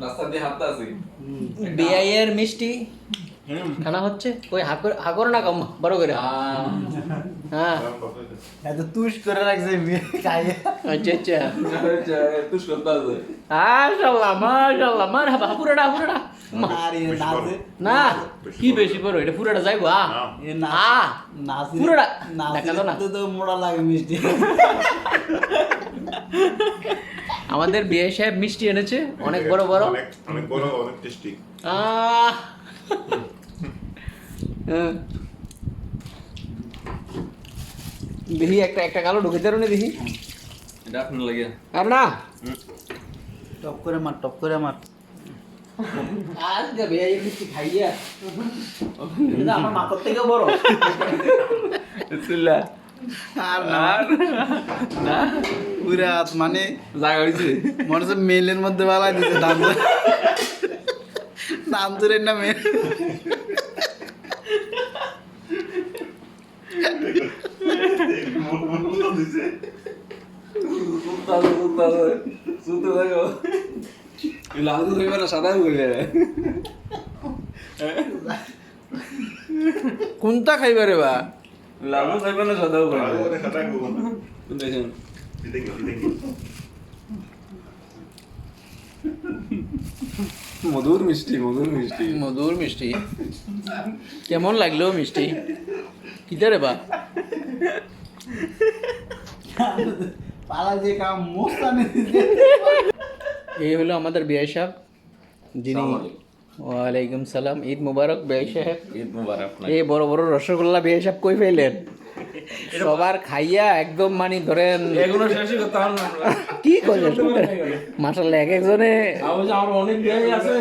রাস্তা দিয়ে হাঁটতে আসি বিআইয়ের মিষ্টি খানা হচ্ছে ওই হাকর না কম বড় করে হ্যাঁ এত তুষ করে রাখছে খাইয়ে আচ্ছা আচ্ছা তুষ করতে আছে মাশাআল্লাহ মারহাবা পুরোটা আর এ নাচে না কি বেশি করো এটা পুরোটা যাইবো এ নাচে পুরোটা নাচে দেখা না তো মোড়া লাগে মিষ্টি আমাদের বিয়ে সাহেব মিষ্টি এনেছে অনেক বড় বড় অনেক বড় অনেক টেস্টি দেখি একটা কালো ঢুকে যারো দেখি এটা আপনার লাগে আর না টপ করে মার আজকে বিয়ে মিষ্টি খাইয়া এটা আমার মাথার থেকে বড় বিসমিল্লাহ আর না পুরা মানে জায়গা হয়েছে মনে হচ্ছে মেলের মধ্যে বালাই দিছে দাম ধরে না মেল সুতো দেখো লাল দুধ হইবে না সাদা হইবে কোনটা খাইবা রে বা লাল দুধ হইবে না সাদা হইবে দেখেন মধুর মিষ্টি মধুর মিষ্টি কেমন লাগলো মিষ্টি কিটা রে বা পালা যে কাম মোস্তানে দিছে এই হলো আমাদের বিয়ে সাহেব যিনি ওয়ালাইকুম সালাম ঈদ মুবারক বিয়ে সাহেব ঈদ মুবারক এই বড় বড় রসগোল্লা বিয়ে সাহেব কই ফেলেন সবার খাইয়া একদম মানে ধরেন এগুলো শেষই করতে হবে না কি করলেন মাশাআল্লাহ এক একজনে আমার অনেক বিয়ে আছে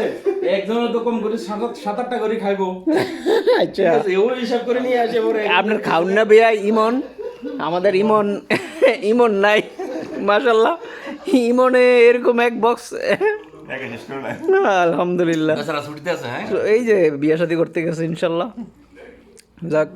একজনের তো কম করে 7-8টা করে খাইবো আচ্ছা এও হিসাব করে নিয়ে আসে পরে আপনার খাউন না বিয়া ইমন আমাদের ইমন নাই মাশাআল্লাহ ইমনে এরকম এক বক্স আলহামদুলিল্লাহ তাছাড়া ছুটিতে আছে হ্যাঁ এই যে বিয়ে শাদী করতে গেছে ইনশাল্লাহ যাক